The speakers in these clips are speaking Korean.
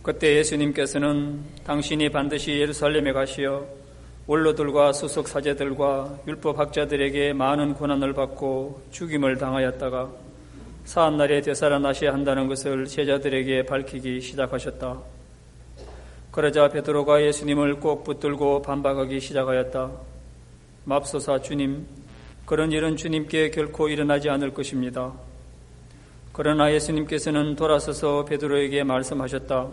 그때 예수님께서는 당신이 반드시 예루살렘에 가시어 원로들과 수석 사제들과 율법 학자들에게 많은 고난을 받고 죽임을 당하였다가 사한날에 되살아나셔야 한다는 것을 제자들에게 밝히기 시작하셨다. 그러자 베드로가 예수님을 꼭 붙들고 반박하기 시작하였다. 맙소사 주님, 그런 일은 주님께 결코 일어나지 않을 것입니다. 그러나 예수님께서는 돌아서서 베드로에게 말씀하셨다.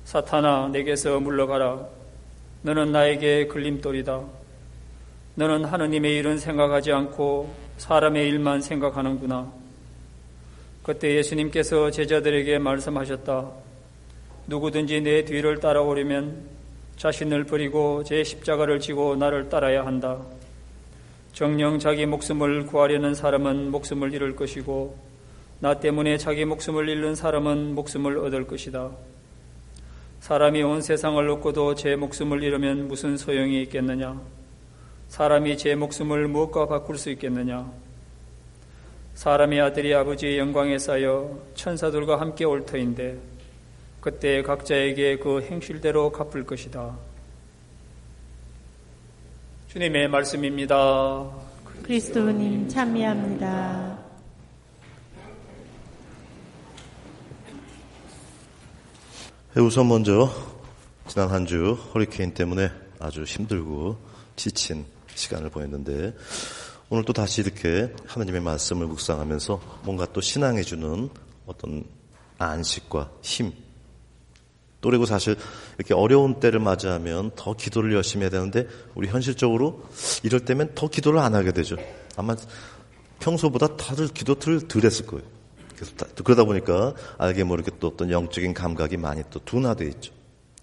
사탄아, 내게서 물러가라. 너는 나에게 걸림돌이다. 너는 하느님의 일은 생각하지 않고 사람의 일만 생각하는구나. 그때 예수님께서 제자들에게 말씀하셨다. 누구든지 내 뒤를 따라오려면 자신을 버리고 제 십자가를 지고 나를 따라야 한다. 정녕 자기 목숨을 구하려는 사람은 목숨을 잃을 것이고 나 때문에 자기 목숨을 잃는 사람은 목숨을 얻을 것이다. 사람이 온 세상을 얻고도 제 목숨을 잃으면 무슨 소용이 있겠느냐? 사람이 제 목숨을 무엇과 바꿀 수 있겠느냐? 사람의 아들이 아버지의 영광에 쌓여 천사들과 함께 올 터인데 그때 각자에게 그 행실대로 갚을 것이다. 주님의 말씀입니다. 그리스도님 찬미합니다. 우선 먼저 지난 한 주 허리케인 때문에 아주 힘들고 지친 시간을 보냈는데 오늘 또 다시 이렇게 하나님의 말씀을 묵상하면서 뭔가 또 신앙해 주는 어떤 안식과 힘 또 그리고 사실 이렇게 어려운 때를 맞이하면 더 기도를 열심히 해야 되는데 우리 현실적으로 이럴 때면 더 기도를 안 하게 되죠. 아마 평소보다 다들 기도를 덜 했을 거예요. 그래서 그러다 보니까 알게 모르게 또 어떤 영적인 감각이 많이 또 둔화되어 있죠.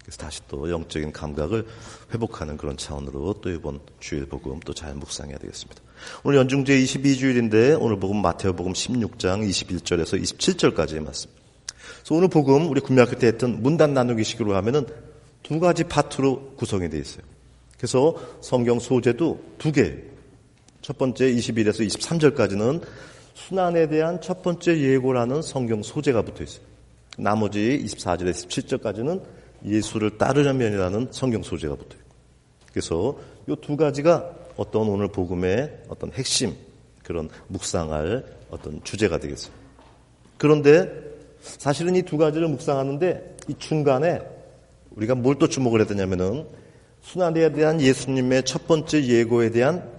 그래서 다시 또 영적인 감각을 회복하는 그런 차원으로 또 이번 주일 복음 또 잘 묵상해야 되겠습니다. 오늘 연중제 22주일인데 오늘 복음 마태복음 16장 21절에서 27절까지의 말씀. 그래서 오늘 복음 우리 구매학교 때 했던 문단 나누기식으로 하면은 두 가지 파트로 구성이 되어 있어요. 그래서 성경 소재도 두 개. 첫 번째 21에서 23절까지는 순환에 대한 첫 번째 예고라는 성경 소재가 붙어 있어요. 나머지 24절에서 17절까지는 예수를 따르려면이라는 성경 소재가 붙어 있고. 그래서 이 두 가지가 어떤 오늘 복음의 어떤 핵심, 그런 묵상할 어떤 주제가 되겠어요. 그런데 사실은 이 두 가지를 묵상하는데 이 중간에 우리가 뭘 또 주목을 해야 되냐면은 순환에 대한 예수님의 첫 번째 예고에 대한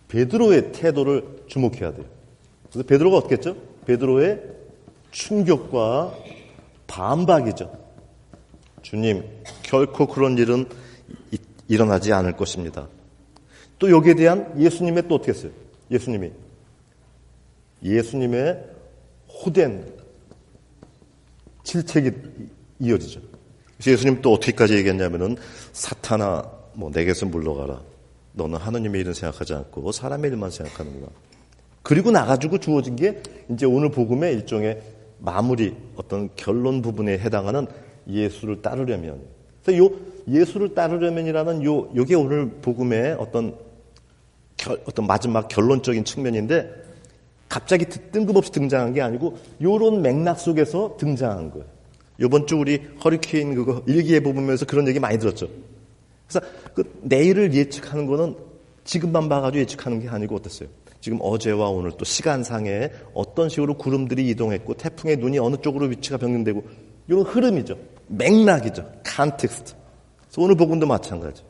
베드로의 태도를 주목해야 돼요. 그래서 베드로가 어떻게 했죠? 베드로의 충격과 반박이죠. 주님, 결코 그런 일은 일어나지 않을 것입니다. 또 여기에 대한 예수님의 또 어떻게 했어요? 예수님의 호된 질책이 이어지죠. 그래서 예수님 또 어떻게까지 얘기했냐면은 사탄아, 내게서 물러가라. 너는 하느님의 일은 생각하지 않고 사람의 일만 생각하는구나. 그리고 나가지고 주어진 게 이제 오늘 복음의 일종의 마무리, 어떤 결론 부분에 해당하는 예수를 따르려면. 그래서 요 예수를 따르려면이라는 요게 오늘 복음의 어떤 마지막 결론적인 측면인데 갑자기 뜬금없이 등장한 게 아니고 요런 맥락 속에서 등장한 거예요. 요번 주 우리 허리케인 그거 일기에 보면서 그런 얘기 많이 들었죠. 그래서 그 내일을 예측하는 거는 지금만 봐가지고 예측하는 게 아니고 어땠어요? 지금 어제와 오늘 또 시간상에 어떤 식으로 구름들이 이동했고 태풍의 눈이 어느 쪽으로 위치가 변경되고 이런 흐름이죠. 맥락이죠. 컨텍스트. 그래서 오늘 복음도 마찬가지.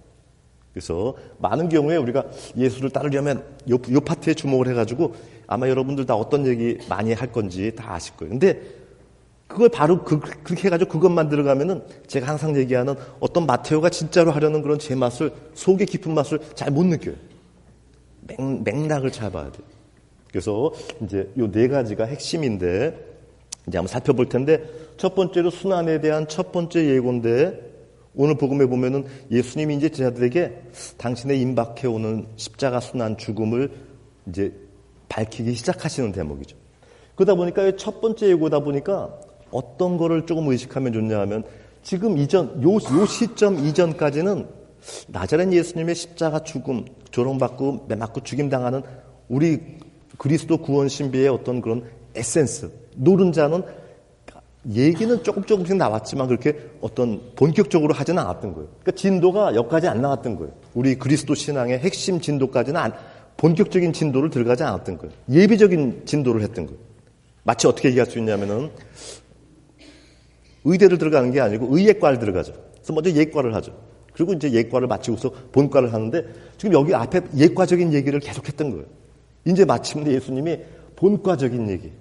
그래서 많은 경우에 우리가 예수를 따르려면 요 파트에 주목을 해가지고 아마 여러분들 다 어떤 얘기 많이 할 건지 다 아실 거예요. 근데 그걸 바로 그렇게 해가지고 그것만 들어가면은 제가 항상 얘기하는 어떤 마테오가 진짜로 하려는 그런 제 맛을, 속의 깊은 맛을 잘 못 느껴요. 맥락을 잘 봐야 돼요. 그래서 이제 요 네 가지가 핵심인데 이제 한번 살펴볼 텐데 첫 번째로 순환에 대한 첫 번째 예고인데 오늘 복음에 보면은 예수님이 이제 제자들에게 당신의 임박해 오는 십자가 순환 죽음을 이제 밝히기 시작하시는 대목이죠. 그러다 보니까 첫 번째 예고다 보니까 어떤 거를 조금 의식하면 좋냐 하면 지금 요 시점 이전까지는 나자렛 예수님의 십자가 죽음, 조롱받고 매맞고 죽임당하는 우리 그리스도 구원 신비의 어떤 그런 에센스, 노른자는 얘기는 조금씩 나왔지만 그렇게 어떤 본격적으로 하지는 않았던 거예요. 그러니까 진도가 여기까지 안 나갔던 거예요. 우리 그리스도 신앙의 핵심 진도까지는 본격적인 진도를 들어가지 않았던 거예요. 예비적인 진도를 했던 거예요. 마치 어떻게 얘기할 수 있냐면은 의대를 들어가는 게 아니고 의예과를 들어가죠. 그래서 먼저 예과를 하죠. 그리고 이제 예과를 마치고서 본과를 하는데 지금 여기 앞에 예과적인 얘기를 계속했던 거예요. 이제 마침내 예수님이 본과적인 얘기.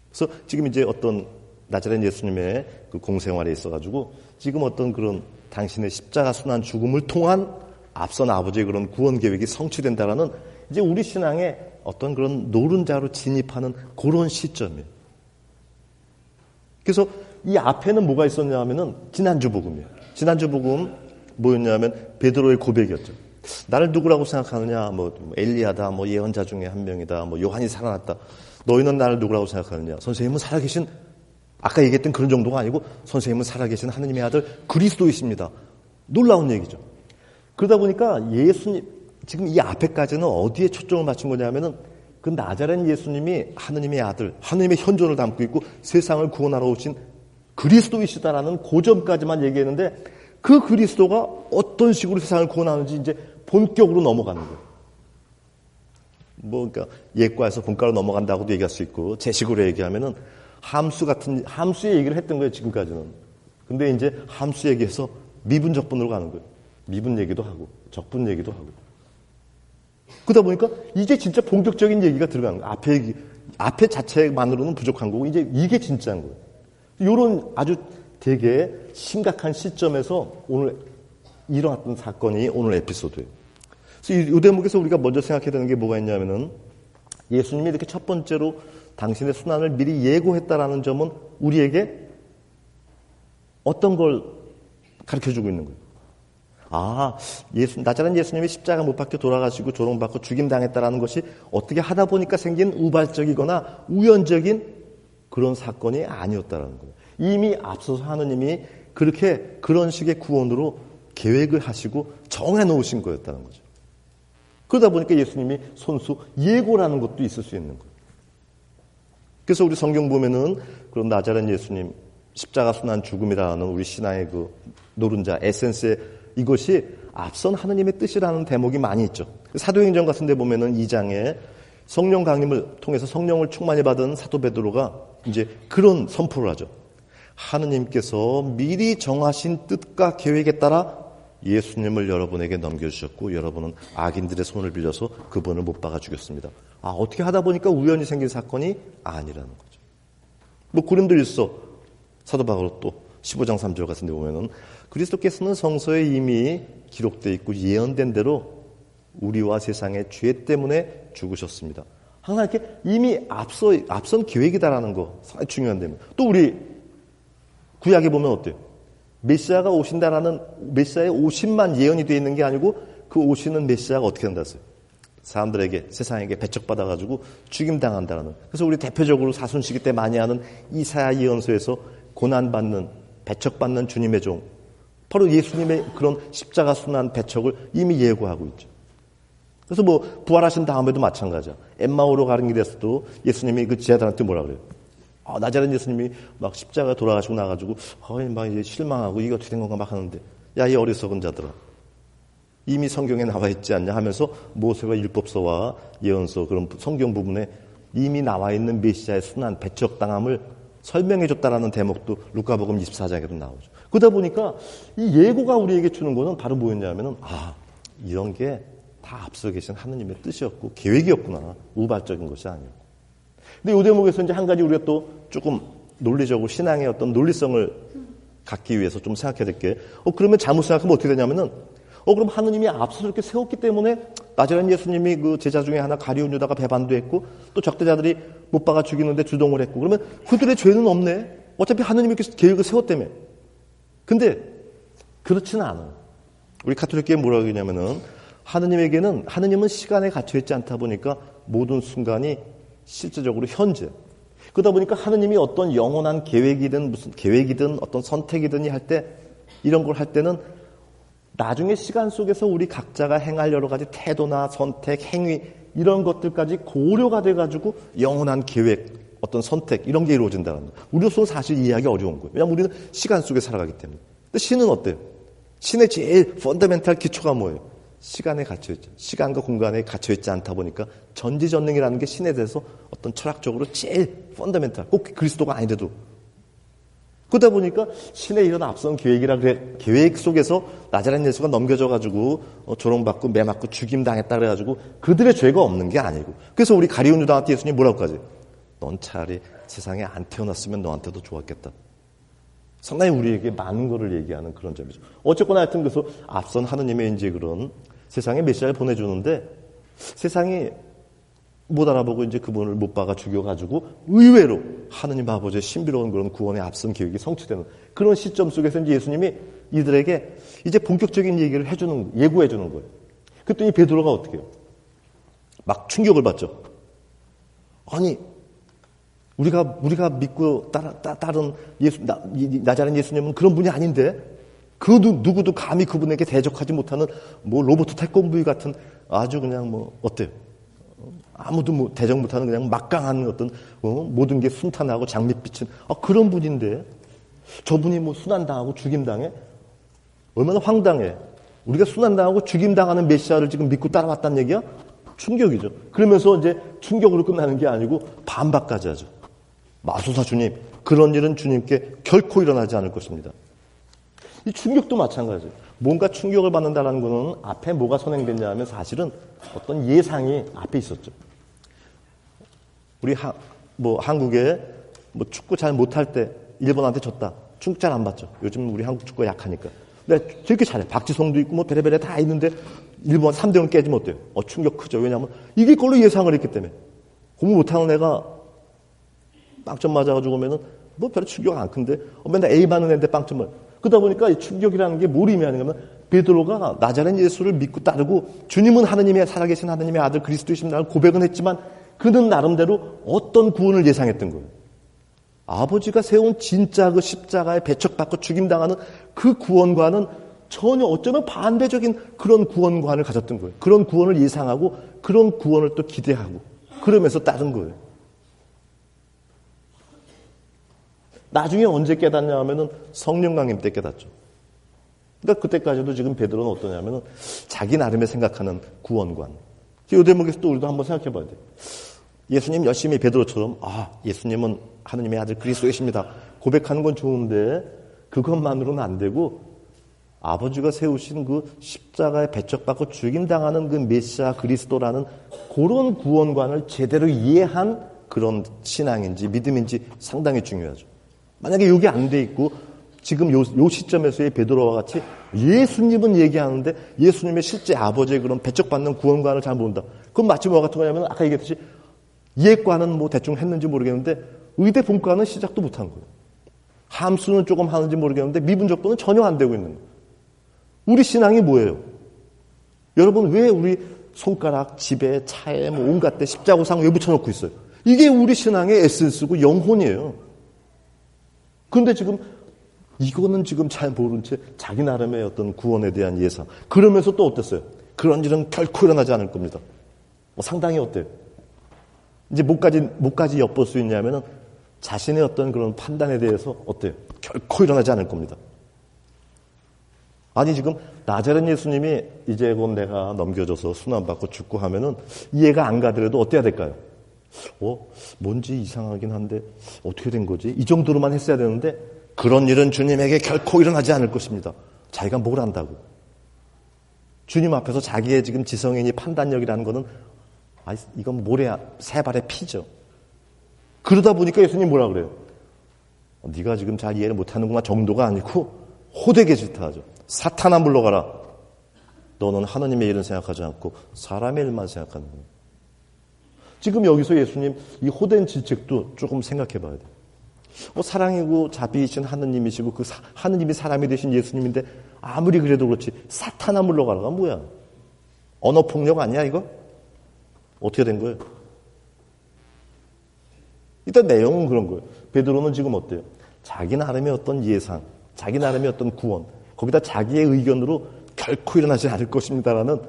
그래서 지금 이제 어떤 나자렛 예수님의 그 공생활에 있어가지고 지금 어떤 그런 당신의 십자가 순환 죽음을 통한 앞선 아버지의 그런 구원 계획이 성취된다라는 이제 우리 신앙의 어떤 그런 노른자로 진입하는 그런 시점이에요. 그래서 이 앞에는 뭐가 있었냐 하면은 지난주 복음이에요. 지난주 복음 뭐였냐면 베드로의 고백이었죠. 나를 누구라고 생각하느냐? 뭐 엘리야다, 뭐 예언자 중에 한 명이다, 뭐 요한이 살아났다. 너희는 나를 누구라고 생각하느냐? 선생님은 살아계신, 아까 얘기했던 그런 정도가 아니고 선생님은 살아계신 하느님의 아들 그리스도이십니다. 놀라운 얘기죠. 그러다 보니까 예수님, 지금 이 앞에까지는 어디에 초점을 맞춘 거냐면은 그 나자렛 예수님이 하느님의 아들, 하느님의 현존을 담고 있고 세상을 구원하러 오신 그리스도이시다라는 고점까지만 얘기했는데 그 그리스도가 어떤 식으로 세상을 구원하는지 이제 본격으로 넘어가는 거예요. 그러니까 예과에서 본과로 넘어간다고도 얘기할 수 있고 제 식으로 얘기하면은 함수의 얘기를 했던 거예요, 지금까지는. 근데 이제 함수 얘기해서 미분 적분으로 가는 거예요. 미분 얘기도 하고 적분 얘기도 하고. 그러다 보니까 이제 진짜 본격적인 얘기가 들어가는 거예요. 앞에 자체만으로는 부족한 거고 이제 이게 진짜인 거예요. 이런 아주 되게 심각한 시점에서 오늘 일어났던 사건이 오늘 에피소드예요. 그래서 이 대목에서 우리가 먼저 생각해야 되는 게 뭐가 있냐면은 예수님이 이렇게 첫 번째로 당신의 순환을 미리 예고했다라는 점은 우리에게 어떤 걸 가르쳐주고 있는 거예요. 나자렛 예수님이 십자가 못 박혀 돌아가시고 조롱받고 죽임당했다라는 것이 어떻게 하다 보니까 생긴 우발적이거나 우연적인 그런 사건이 아니었다라는 거예요. 이미 앞서서 하느님이 그런 식의 구원으로 계획을 하시고 정해놓으신 거였다는 거죠. 그러다 보니까 예수님이 손수 예고라는 것도 있을 수 있는 거예요. 그래서 우리 성경 보면은 그런 나자렛 예수님 십자가 순환 죽음이라는 우리 신앙의 그 노른자 에센스의 이것이 앞선 하느님의 뜻이라는 대목이 많이 있죠. 사도행전 같은 데 보면은 2장에 성령 강림을 통해서 성령을 충만히 받은 사도 베드로가 이제 그런 선포를 하죠. 하느님께서 미리 정하신 뜻과 계획에 따라 예수님을 여러분에게 넘겨주셨고 여러분은 악인들의 손을 빌려서 그분을 못 박아 죽였습니다. 어떻게 하다 보니까 우연히 생긴 사건이 아니라는 거죠. 고린도일서 사도 바울 또 15장 3절 같은 데 보면은 그리스도께서는 성서에 이미 기록되어 있고 예언된 대로 우리와 세상의 죄 때문에 죽으셨습니다. 항상 이렇게 이미 앞선 계획이다라는 거 상당히 중요한 데입니다. 또 우리 구약에 보면 어때요? 메시아가 오신다라는 메시아의 오심만 예언이 되어 있는 게 아니고 그 오시는 메시아가 어떻게 한다 했어요? 사람들에게 세상에게 배척받아가지고 죽임당한다라는. 그래서 우리 대표적으로 사순시기 때 많이 하는 이사야 예언서에서 고난받는 배척받는 주님의 종 바로 예수님의 그런 십자가 순환 배척을 이미 예고하고 있죠. 그래서 부활하신 다음에도 마찬가지야. 엠마오로 가는 길에서도 예수님이 그 제자들한테 뭐라 그래요? 나자렛 예수님이 막 십자가 돌아가시고 나가지고 막 이제 실망하고 이게 어떻게 된 건가 막 하는데 야, 이 어리석은 자들아. 이미 성경에 나와 있지 않냐 하면서 모세와 율법서와 예언서 그런 성경 부분에 이미 나와 있는 메시아의 순환 배척당함을 설명해 줬다라는 대목도 루카복음 24장에도 나오죠. 그러다 보니까 이 예고가 우리에게 주는 거는 바로 뭐였냐면은 이런 게 다 앞서 계신 하느님의 뜻이었고 계획이었구나. 우발적인 것이 아니었고. 근데 이 대목에서 이제 한 가지 우리가 또 조금 논리적으로 신앙의 어떤 논리성을 갖기 위해서 좀 생각해야 될 게 그러면 잘못 생각하면 어떻게 되냐면은 그럼 하느님이 앞서서 이렇게 세웠기 때문에 나자렛 예수님이 그 제자 중에 하나 가룟 유다가 배반도 했고 또 적대자들이 못 박아 죽이는데 주동을 했고 그러면 그들의 죄는 없네. 어차피 하느님이 계획을 세웠다며. 근데 그렇지는 않아요. 우리 가톨릭교회 뭐라고 하냐면은 하느님은 시간에 갇혀있지 않다 보니까 모든 순간이 실제적으로 현재. 그러다 보니까 하느님이 어떤 영원한 계획이든 무슨 계획이든 어떤 선택이든 할 때 이런 걸 할 때는 나중에 시간 속에서 우리 각자가 행할 여러 가지 태도나 선택, 행위 이런 것들까지 고려가 돼가지고 영원한 계획 어떤 선택 이런 게 이루어진다는 거예요. 우리로서는 사실 이해하기 어려운 거예요. 왜냐하면 우리는 시간 속에 살아가기 때문에. 근데 신은 어때요? 신의 제일 펀더멘탈 기초가 뭐예요? 시간에 갇혀있죠. 시간과 공간에 갇혀있지 않다 보니까 전지전능이라는 게 신에 대해서 어떤 철학적으로 제일 펀더멘탈, 꼭 그리스도가 아닌데도. 그러다 보니까 신의 이런 앞선 계획 속에서 나자렛 예수가 넘겨져가지고 조롱받고 매맞고 죽임당했다 그래가지고 그들의 죄가 없는 게 아니고. 그래서 우리 가룟 유다한테 예수님이 뭐라고 하지? 넌 차라리 세상에 안 태어났으면 너한테도 좋았겠다. 상당히 우리에게 많은 거를 얘기하는 그런 점이죠. 어쨌거나 하여튼 그래서 앞선 하느님의 이제 그런 세상에 메시아를 보내주는데 세상이 못 알아보고 이제 그분을 못 박아 죽여가지고 의외로 하느님 아버지의 신비로운 그런 구원의 앞선 계획이 성취되는 그런 시점 속에서 이제 예수님이 이들에게 이제 본격적인 얘기를 예고해주는 거예요. 그랬더니 베드로가 어떻게 해요? 막 충격을 받죠. 아니, 우리가 믿고 따른 나자렛 예수님은 그런 분이 아닌데 그 누구도 감히 그분에게 대적하지 못하는 뭐 로봇 태권브이 같은 아주 그냥 뭐 어때요? 아무도 뭐 대적 못하는 그냥 막강한 어떤 모든 게 순탄하고 장밋빛은 그런 분인데 저분이 뭐 순환당하고 죽임당해? 얼마나 황당해. 우리가 순환당하고 죽임당하는 메시아를 지금 믿고 따라왔다는 얘기야? 충격이죠. 그러면서 이제 충격으로 끝나는 게 아니고 반박까지 하죠. 마소사 주님, 그런 일은 주님께 결코 일어나지 않을 것입니다. 이 충격도 마찬가지예요. 뭔가 충격을 받는다는 것은 앞에 뭐가 선행됐냐 하면 사실은 어떤 예상이 앞에 있었죠. 우리 한국에 뭐 축구 잘 못할 때 일본한테 졌다. 축구 잘 안 봤죠. 요즘 우리 한국 축구가 약하니까. 근데 저렇게 잘해. 박지성도 있고 뭐 베레베레 다 있는데 일본 3대0 깨지면 어때요? 충격 크죠. 왜냐하면 이길 걸로 예상을 했기 때문에. 공부 못하는 애가 빵점 맞아가지고 오면은 뭐 별로 충격 안 큰데 맨날 A 받는 애인데 빵점 맞아. 그러다 보니까 이 충격이라는 게 뭘 의미하는가 하면 베드로가 나자렛 예수를 믿고 따르고 주님은 하느님의 살아계신 하느님의 아들 그리스도이십니다라는 고백은 했지만 그는 나름대로 어떤 구원을 예상했던 거예요. 아버지가 세운 진짜 그 십자가에 배척받고 죽임당하는 그 구원과는 전혀 어쩌면 반대적인 그런 구원관을 가졌던 거예요. 그런 구원을 예상하고 그런 구원을 또 기대하고 그러면서 따른 거예요. 나중에 언제 깨닫냐 하면은 성령 강림 때 깨닫죠. 그러니까 그때까지도 지금 베드로는 어떠냐면은 자기 나름의 생각하는 구원관. 이 대목에서 또 우리도 한번 생각해 봐야 돼요. 예수님 열심히 베드로처럼 예수님은 하느님의 아들 그리스도이십니다. 고백하는 건 좋은데 그것만으로는 안 되고 아버지가 세우신 그 십자가에 배척받고 죽임당하는 그 메시아 그리스도라는 그런 구원관을 제대로 이해한 그런 신앙인지 믿음인지 상당히 중요하죠. 만약에 이게 안 돼 있고 지금 요 시점에서의 베드로와 같이 예수님은 얘기하는데 예수님의 실제 아버지의 그런 배척받는 구원관을 잘 모른다. 그건 마치 뭐 같은 거냐면 아까 얘기했듯이 이해과는 뭐 대충 했는지 모르겠는데 의대 본과는 시작도 못한 거예요. 함수는 조금 하는지 모르겠는데 미분적분은 전혀 안 되고 있는 거예요. 우리 신앙이 뭐예요? 여러분 왜 우리 손가락, 집에, 차에 뭐 온갖 데 십자구상 왜 붙여놓고 있어요? 이게 우리 신앙의 에센스고 영혼이에요. 그런데 지금 이거는 지금 잘 모른 채 자기 나름의 어떤 구원에 대한 예상. 그러면서 또 어땠어요? 그런 일은 결코 일어나지 않을 겁니다. 상당히 어때요? 이제 뭐까지 엿볼 수 있냐면은 자신의 어떤 그런 판단에 대해서 어때요? 결코 일어나지 않을 겁니다. 아니 지금 나자렛 예수님이 이제 곧 내가 넘겨져서 순환받고 죽고 하면은 이해가 안 가더라도 어때야 될까요? 뭔지 이상하긴 한데 어떻게 된 거지? 이 정도로만 했어야 되는데 그런 일은 주님에게 결코 일어나지 않을 것입니다. 자기가 뭘 안다고. 주님 앞에서 자기의 지금 지성인이 판단력이라는 거는 이건 모래 세 발의 피죠. 그러다 보니까 예수님 뭐라 그래요? 네가 지금 잘 이해를 못하는구나 정도가 아니고 호되게 질타하죠. 사탄아 물러가라. 너는 하나님의 일은 생각하지 않고 사람의 일만 생각하는 거예요. 지금 여기서 예수님 이 호된 질책도 조금 생각해 봐야 돼요. 사랑이고 자비이신 하느님이시고 그 하느님이 사람이 되신 예수님인데 아무리 그래도 그렇지 사탄아 물러가라가 뭐야? 언어폭력 아니야 이거? 어떻게 된 거예요? 일단 내용은 그런 거예요. 베드로는 지금 어때요? 자기 나름의 어떤 예상, 자기 나름의 어떤 구원, 거기다 자기의 의견으로 결코 일어나지 않을 것입니다라는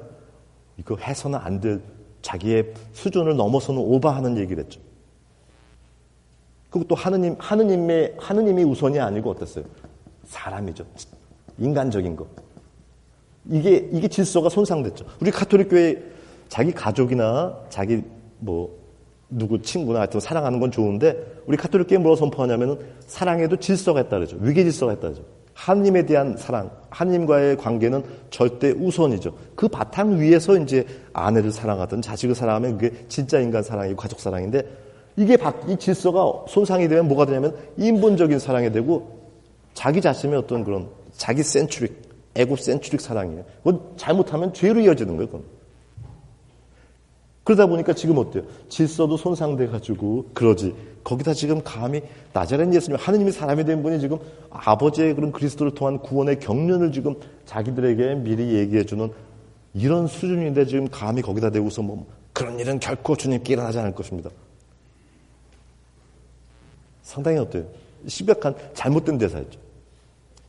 이거 해서는 안 될 자기의 수준을 넘어서는 오버하는 얘기를 했죠. 그리고 또 하느님이 우선이 아니고 어땠어요? 사람이죠. 인간적인 거. 이게 질서가 손상됐죠. 우리 가톨릭 교회 자기 가족이나 자기 누구 친구나 하여튼 사랑하는 건 좋은데 우리 가톨릭 교회 뭐라고 선포하냐면은 사랑에도 질서가 있다 그러죠. 위계 질서가 있다 그러죠. 하느님에 대한 사랑, 하느님과의 관계는 절대 우선이죠. 그 바탕 위에서 이제 아내를 사랑하든 자식을 사랑하면 그게 진짜 인간 사랑이고 가족 사랑인데 이 질서가 손상이 되면 뭐가 되냐면 인본적인 사랑이 되고 자기 자신의 어떤 그런 자기 센츄릭, 에고 센츄릭 사랑이에요. 그건 잘못하면 죄로 이어지는 거예요. 그건. 그러다 보니까 지금 어때요? 질서도 손상돼가지고 그러지. 거기다 지금 감히 나자렛 예수님, 하느님이 사람이 된 분이 지금 아버지의 그런 그리스도를 통한 구원의 경륜을 지금 자기들에게 미리 얘기해주는 이런 수준인데 지금 감히 거기다 대고서 그런 일은 결코 주님께 일어나지 않을 것입니다. 상당히 어때요? 심각한 잘못된 대사였죠.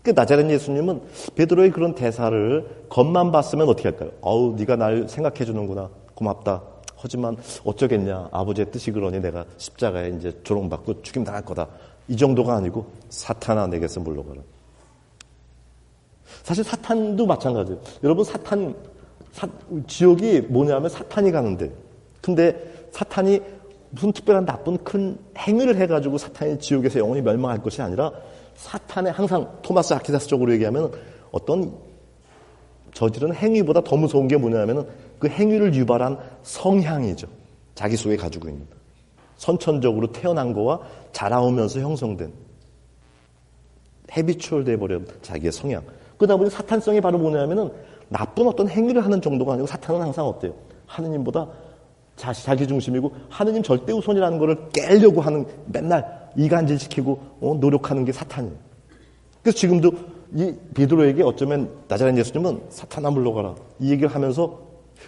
그 나자렛 예수님은 베드로의 그런 대사를 겉만 봤으면 어떻게 할까요? 네가 날 생각해 주는구나. 고맙다. 하지만 어쩌겠냐. 아버지의 뜻이 그러니 내가 십자가에 이제 조롱받고 죽임당할 거다. 이 정도가 아니고 사탄아 내게서 물러가라. 사실 사탄도 마찬가지예요. 여러분 지옥이 뭐냐면 사탄이 가는데 근데 사탄이 무슨 특별한 나쁜 큰 행위를 해가지고 사탄이 지옥에서 영원히 멸망할 것이 아니라 사탄의 항상 토마스 아퀴나스적으로 얘기하면 어떤 저지른 행위보다 더 무서운 게 뭐냐면 그 행위를 유발한 성향이죠. 자기 속에 가지고 있는. 선천적으로 태어난 거와 자라오면서 형성된 헤비추얼 돼버린 자기의 성향. 그러다 보니 사탄성이 바로 뭐냐면은 나쁜 어떤 행위를 하는 정도가 아니고 사탄은 항상 어때요? 하느님보다 자기 중심이고 하느님 절대 우선이라는 거를 깨려고 하는 맨날 이간질시키고 노력하는 게 사탄이에요. 그래서 지금도 이 베드로에게 어쩌면 나자렛 예수님은 사탄아 물러가라 이 얘기를 하면서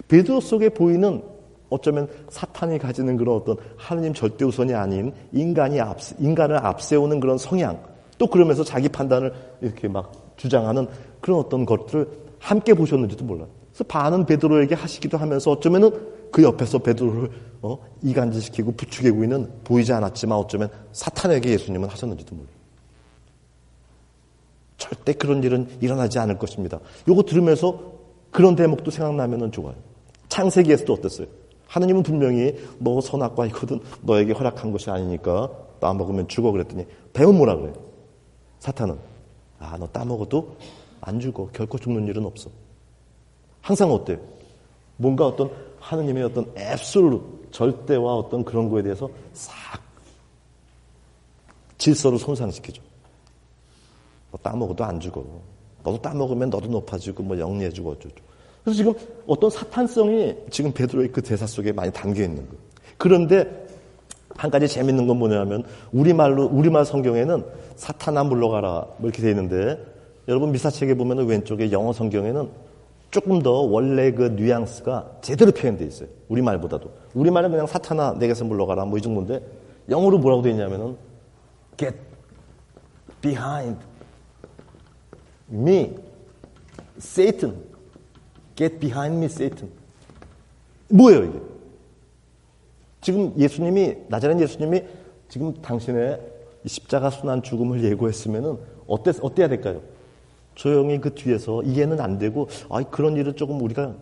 베드로 속에 보이는 어쩌면 사탄이 가지는 그런 어떤 하느님 절대 우선이 아닌 인간을 앞세우는 그런 성향 또 그러면서 자기 판단을 이렇게 막 주장하는 그런 어떤 것들을 함께 보셨는지도 몰라요. 그래서 반은 베드로에게 하시기도 하면서 어쩌면은 그 옆에서 베드로를 이간질시키고 부추기고 있는 보이지 않았지만 어쩌면 사탄에게 예수님은 하셨는지도 몰라요. 절대 그런 일은 일어나지 않을 것입니다. 요거 들으면서 그런 대목도 생각나면은 좋아요. 창세기에서도 어땠어요? 하느님은 분명히 너 선악과 이거든 너에게 허락한 것이 아니니까 따먹으면 죽어 그랬더니 뱀은 뭐라 그래요? 사탄은 너 따먹어도 안 죽어. 결코 죽는 일은 없어. 항상 어때요? 뭔가 어떤 하느님의 어떤 앱솔루트 절대와 어떤 그런 거에 대해서 싹 질서를 손상시키죠. 너 따먹어도 안 죽어. 너도 따먹으면 너도 높아지고 영리해지고 어쩌죠. 그래서 지금 어떤 사탄성이 지금 베드로의 그 대사 속에 많이 담겨 있는 거예요. 그런데 한 가지 재밌는 건 뭐냐면 우리말 성경에는 사탄아 물러가라 이렇게 돼 있는데 여러분 미사책에 보면 왼쪽에 영어 성경에는 조금 더 원래 그 뉘앙스가 제대로 표현되어 있어요. 우리말보다도. 우리말은 그냥 사탄아 내게서 물러가라 이 정도인데 영어로 뭐라고 되어 있냐면은 get behind me Satan. get behind me Satan. 뭐예요 이게? 지금 나자렛 예수님이 지금 당신의 십자가 순환 죽음을 예고했으면은 어때야 될까요? 조용히 그 뒤에서 이해는 안 되고 그런 일은 조금 우리가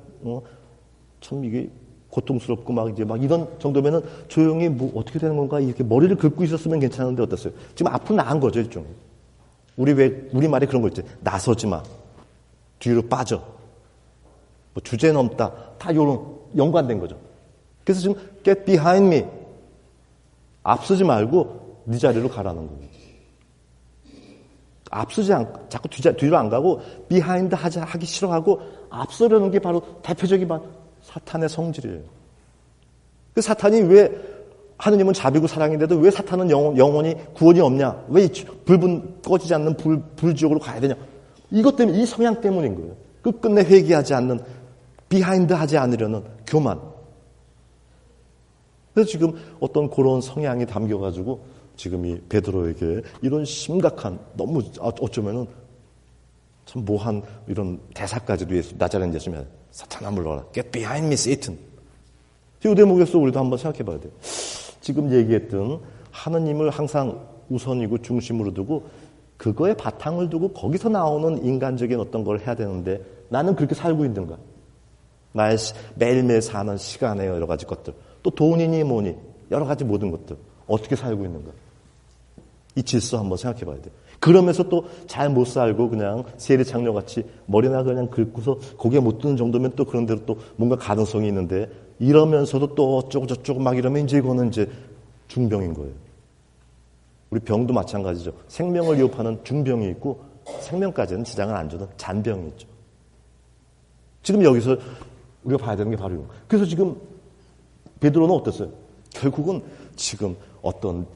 참 이게 고통스럽고 막 이런 정도면은 조용히 어떻게 되는 건가 이렇게 머리를 긁고 있었으면 괜찮은데 어땠어요? 지금 앞으로 나간 거죠 일종의. 우리 말에 그런 거 있죠. 나서지 마. 뒤로 빠져. 주제 넘다. 다 요런 연관된 거죠. 그래서 지금 get behind me. 앞서지 말고 네 자리로 가라는 거예요. 자꾸 뒤로 안 가고 behind 하기 싫어하고 앞서려는 게 바로 대표적인 사탄의 성질이에요. 그 사탄이 왜 하느님은 자비고 사랑인데도 왜 사탄은 영원히 구원이 없냐? 왜 꺼지지 않는 불지옥으로 가야 되냐? 이것 때문에 이 성향 때문인 거예요. 끝끝내 회개하지 않는 비하인드 하지 않으려는 교만. 그래서 지금 어떤 그런 성향이 담겨가지고 지금 이 베드로에게 이런 심각한 너무 어쩌면은 참 모한 이런 대사까지도 나자렛 예수님이 사탄아 물러가라. Get behind me, Satan. 이 대목에서 우리도 한번 생각해 봐야 돼요. 지금 얘기했던 하느님을 항상 우선이고 중심으로 두고 그거에 바탕을 두고 거기서 나오는 인간적인 어떤 걸 해야 되는데 나는 그렇게 살고 있는가? 나의 매일매일 사는 시간의 여러 가지 것들, 또 돈이니 뭐니 여러 가지 모든 것들 어떻게 살고 있는가? 이 질서 한번 생각해 봐야 돼. 그러면서 또 잘 못 살고 그냥 세리창녀같이 머리나 그냥 긁고서 고개 못 드는 정도면 또 그런 대로 또 뭔가 가능성이 있는데 이러면서도 또 어쩌고 저쩌고 막 이러면 이제 이거는 이제 중병인 거예요. 우리 병도 마찬가지죠. 생명을 위협하는 중병이 있고 생명까지는 지장을 안 주는 잔병이 있죠. 지금 여기서 우리가 봐야 되는 게 바로 이거. 그래서 지금 베드로는 어땠어요? 결국은 지금 어떤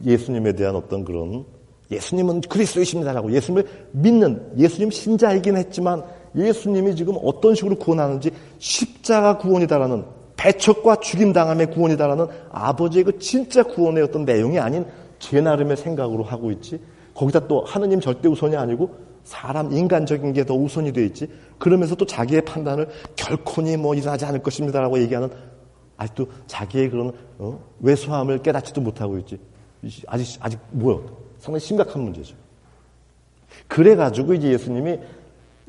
예수님에 대한 어떤 그런 예수님은 그리스도이십니다라고 예수님을 믿는 예수님 신자이긴 했지만 예수님이 지금 어떤 식으로 구원하는지 십자가 구원이다라는 배척과 죽임당함의 구원이다라는 아버지의 그 진짜 구원의 어떤 내용이 아닌 제 나름의 생각으로 하고 있지. 거기다 또 하느님 절대 우선이 아니고 사람 인간적인 게 더 우선이 돼 있지. 그러면서 또 자기의 판단을 결코니 뭐 일어나지 않을 것입니다라고 얘기하는 아직도 자기의 그런 왜소함을 깨닫지도 못하고 있지. 아직 뭐야? 상당히 심각한 문제죠. 그래가지고 이제 예수님이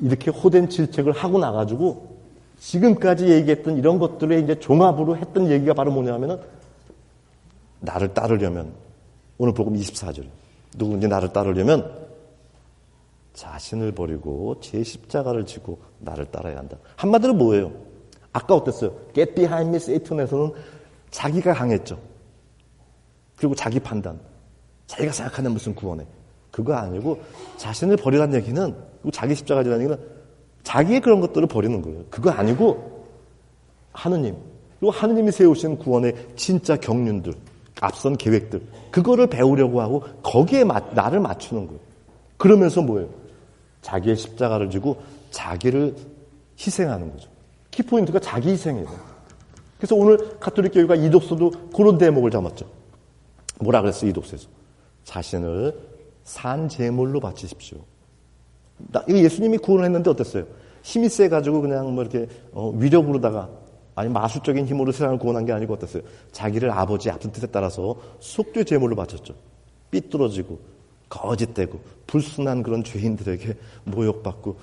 이렇게 호된 질책을 하고 나가지고 지금까지 얘기했던 이런 것들의 이제 종합으로 했던 얘기가 바로 뭐냐면은 나를 따르려면 오늘 복음 24절 누구든지 나를 따르려면 자신을 버리고 제 십자가를 지고 나를 따라야 한다. 한마디로 뭐예요? 아까 어땠어요? Get behind me, Satan에서는 자기가 강했죠. 그리고 자기 판단, 자기가 생각하는 무슨 구원에 그거 아니고 자신을 버리라는 얘기는 그리고 자기 십자가 지라는 얘기는 자기의 그런 것들을 버리는 거예요. 그거 아니고 하느님 그리고 하느님이 세우신 구원의 진짜 경륜들 앞선 계획들 그거를 배우려고 하고 거기에 나를 맞추는 거예요. 그러면서 뭐예요? 자기의 십자가를 지고 자기를 희생하는 거죠. 키포인트가 자기 희생이에요. 그래서 오늘 가톨릭 교회가 이독서도 그런 대목을 잡았죠. 뭐라 그랬어요? 이독서에서 자신을 산 제물로 바치십시오. 이거 예수님이 구원을 했는데 어땠어요? 힘이 세가지고 그냥 뭐 이렇게 위력으로다가 아니 마술적인 힘으로 세상을 구원한 게 아니고 어땠어요? 자기를 아버지의 앞선 뜻에 따라서 속죄 제물로 바쳤죠. 삐뚤어지고 거짓되고 불순한 그런 죄인들에게 모욕받고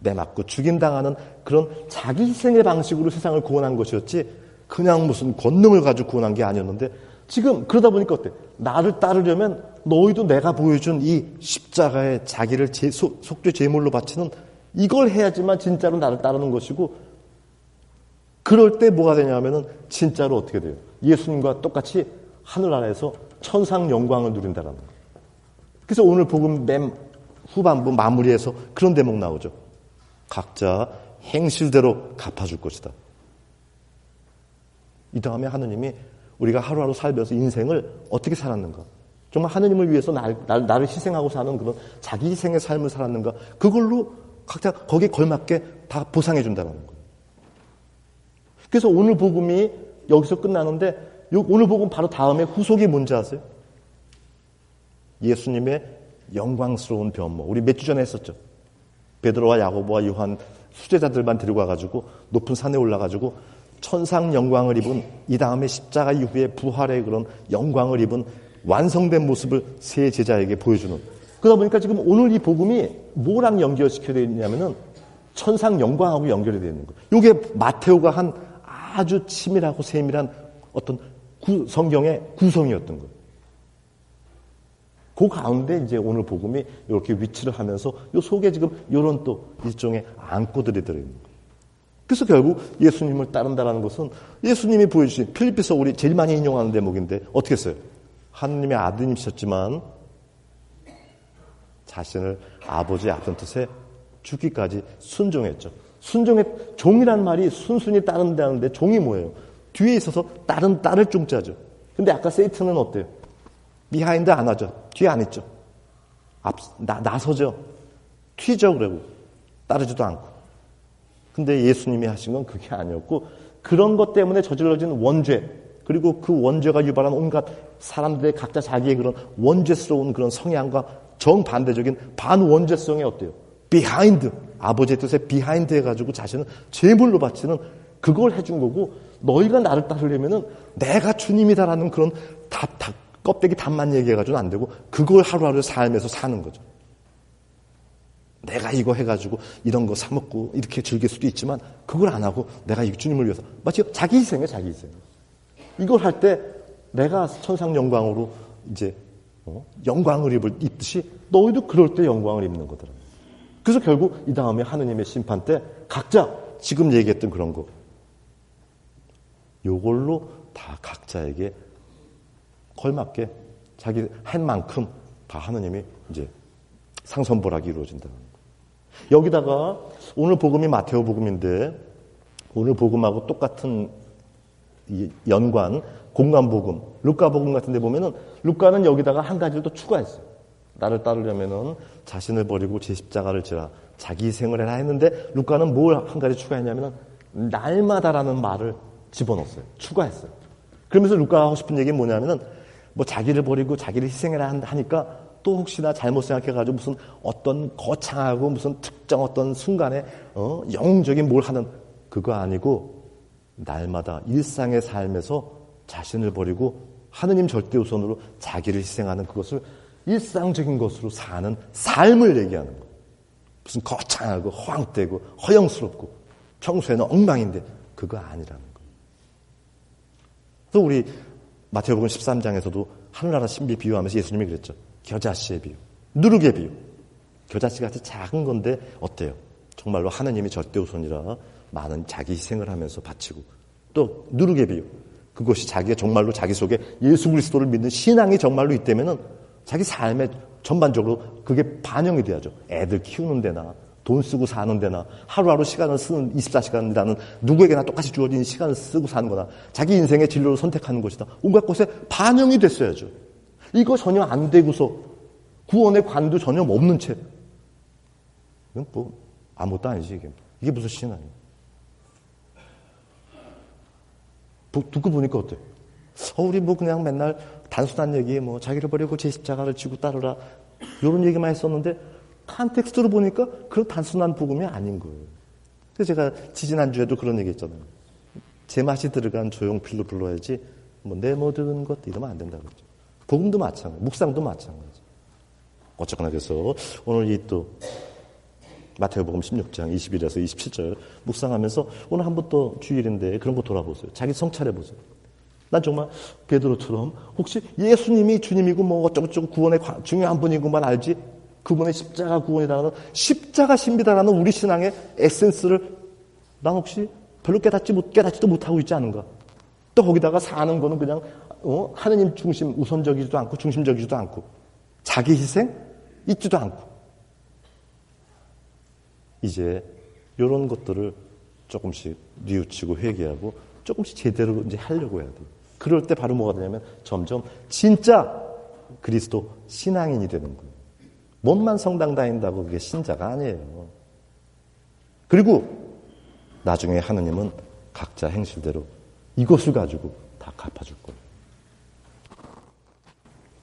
매맞고 죽임당하는 그런 자기 희생의 방식으로 세상을 구원한 것이었지 그냥 무슨 권능을 가지고 구원한 게 아니었는데 지금 그러다 보니까 어때? 나를 따르려면 너희도 내가 보여준 이 십자가에 자기를 속죄 제물로 바치는 이걸 해야지만 진짜로 나를 따르는 것이고 그럴 때 뭐가 되냐면은 진짜로 어떻게 돼요? 예수님과 똑같이 하늘나라에서 천상 영광을 누린다라는 거예요. 그래서 오늘 복음 맨 후반부 마무리에서 그런 대목 나오죠. 각자 행실대로 갚아줄 것이다. 이 다음에 하느님이 우리가 하루하루 살면서 인생을 어떻게 살았는가? 정말 하느님을 위해서 나를 희생하고 사는 그런 자기 희생의 삶을 살았는가? 그걸로 각자 거기에 걸맞게 다 보상해 준다는 거예요. 그래서 오늘 복음이 여기서 끝나는데 오늘 복음 바로 다음에 후속이 뭔지 아세요? 예수님의 영광스러운 변모. 우리 몇 주 전에 했었죠. 베드로와 야고보와 요한 수제자들만 데리고 와가지고 높은 산에 올라가지고 천상 영광을 입은 이 다음에 십자가 이후에 부활의 그런 영광을 입은 완성된 모습을 세 제자에게 보여주는. 그러다 보니까 지금 오늘 이 복음이 뭐랑 연결시켜야 되냐면은 천상 영광하고 연결이 되어 있는 거예요. 이게 마테오가 한 아주 치밀하고 세밀한 어떤 성경의 구성이었던 거예요. 그 가운데 이제 오늘 복음이 이렇게 위치를 하면서 이 속에 지금 이런 또 일종의 안고들이 들어있는 거예요. 그래서 결국 예수님을 따른다는 것은 예수님이 보여주신 필리피서 우리 제일 많이 인용하는 대목인데 어떻게 했어요? 하느님의 아드님이셨지만 자신을 아버지의 앞선 뜻에 죽기까지 순종했죠. 종이란 말이 순순히 따른다는데 종이 뭐예요? 뒤에 있어서 따를 종자죠. 근데 아까 세이튼은 어때요? 비하인드 안 하죠. 뒤에 안 있죠. 나서죠. 튀죠. 그러고 따르지도 않고. 근데 예수님이 하신 건 그게 아니었고 그런 것 때문에 저질러진 원죄 그리고 그 원죄가 유발한 온갖 사람들의 각자 자기의 그런 원죄스러운 그런 성향과 정반대적인 반원죄성이 어때요? 비하인드 아버지의 뜻에 비하인드 해가지고 자신을 제물로 바치는 그걸 해준 거고 너희가 나를 따르려면은 내가 주님이다라는 그런 껍데기 단만 얘기해가지고는 안 되고 그걸 하루하루 삶에서 사는 거죠. 내가 이거 해가지고 이런 거 사 먹고 이렇게 즐길 수도 있지만 그걸 안 하고 내가 이 주님을 위해서 마치 자기 희생이에요, 자기 희생. 이걸 할 때 내가 천상 영광으로 이제 영광을 입듯이 너희도 그럴 때 영광을 입는 거더라. 그래서 결국 이 다음에 하느님의 심판 때 각자 지금 얘기했던 그런 거 요걸로 다 각자에게 걸맞게 자기 한 만큼 다 하느님이 이제 상선벌하게 이루어진다는 거예요. 여기다가 오늘 복음이 마테오 복음인데 오늘 복음하고 똑같은 이 연관 공간 복음 루카 복음 같은 데 보면은 루카는 여기다가 한 가지를 또 추가했어요. 나를 따르려면은 자신을 버리고 제 십자가를 지라 자기 희생을 해라 했는데 루카는 뭘 한 가지 추가했냐면은 날마다라는 말을 집어넣었어요. 추가했어요. 그러면서 루카가 하고 싶은 얘기는 뭐냐면은 뭐 자기를 버리고 자기를 희생해라 하니까 또 혹시나 잘못 생각해가지고 무슨 어떤 거창하고 무슨 특정 어떤 순간에 영웅적인 뭘 하는 그거 아니고 날마다 일상의 삶에서 자신을 버리고 하느님 절대우선으로 자기를 희생하는 그것을 일상적인 것으로 사는 삶을 얘기하는 거예요. 무슨 거창하고 허황되고 허영스럽고 평소에는 엉망인데 그거 아니라는 거예요. 또 우리 마태복음 13장에서도 하늘나라 신비 비유하면서 예수님이 그랬죠. 겨자씨의 비유, 누룩의 비유. 겨자씨같이 작은 건데 어때요? 정말로 하느님이 절대우선이라 많은 자기 희생을 하면서 바치고 또 누룩의 비유. 그것이 자기가 정말로 자기 속에 예수 그리스도를 믿는 신앙이 정말로 있다면은 자기 삶에 전반적으로 그게 반영이 돼야죠. 애들 키우는 데나 돈 쓰고 사는 데나 하루하루 시간을 쓰는 24시간이라는 누구에게나 똑같이 주어진 시간을 쓰고 사는 거나 자기 인생의 진로를 선택하는 것이다. 온갖 것에 반영이 됐어야죠. 이거 전혀 안 되고서 구원의 관도 전혀 없는 채 이건 뭐 아무것도 아니지 이게 무슨 신앙이야. 듣고 보니까 어때? 우리 뭐 그냥 맨날 단순한 얘기 뭐 자기를 버리고 제 십자가를 지고 따르라 이런 얘기만 했었는데 컨텍스트로 보니까 그런 단순한 복음이 아닌 거예요. 그래서 제가 지지난주에도 그런 얘기 했잖아요. 제맛이 들어간 조용필로 불러야지 뭐 내 모든 것 이러면 안 된다고 그랬죠. 복음도 마찬가지, 묵상도 마찬가지. 어쨌거나 그래서 오늘 이 또 마태복음 16장 21에서 27절 묵상하면서 오늘 한 번 더 주일인데 그런 거 돌아보세요. 자기 성찰해보세요. 난 정말 베드로처럼 혹시 예수님이 주님이고 뭐 어쩌고저쩌고 구원의 중요한 분이고만 알지 그분의 십자가 구원이라는 십자가 신비다라는 우리 신앙의 에센스를 난 혹시 별로 깨닫지도 못하고 있지 않은가. 또 거기다가 사는 거는 그냥 하느님 중심 우선적이지도 않고 중심적이지도 않고 자기 희생 있지도 않고 이제 이런 것들을 조금씩 뉘우치고 회개하고 조금씩 제대로 이제 하려고 해야 돼요. 그럴 때 바로 뭐가 되냐면 점점 진짜 그리스도 신앙인이 되는 거예요. 몸만 성당 다닌다고 그게 신자가 아니에요. 그리고 나중에 하느님은 각자 행실대로 이것을 가지고 다 갚아줄 거예요.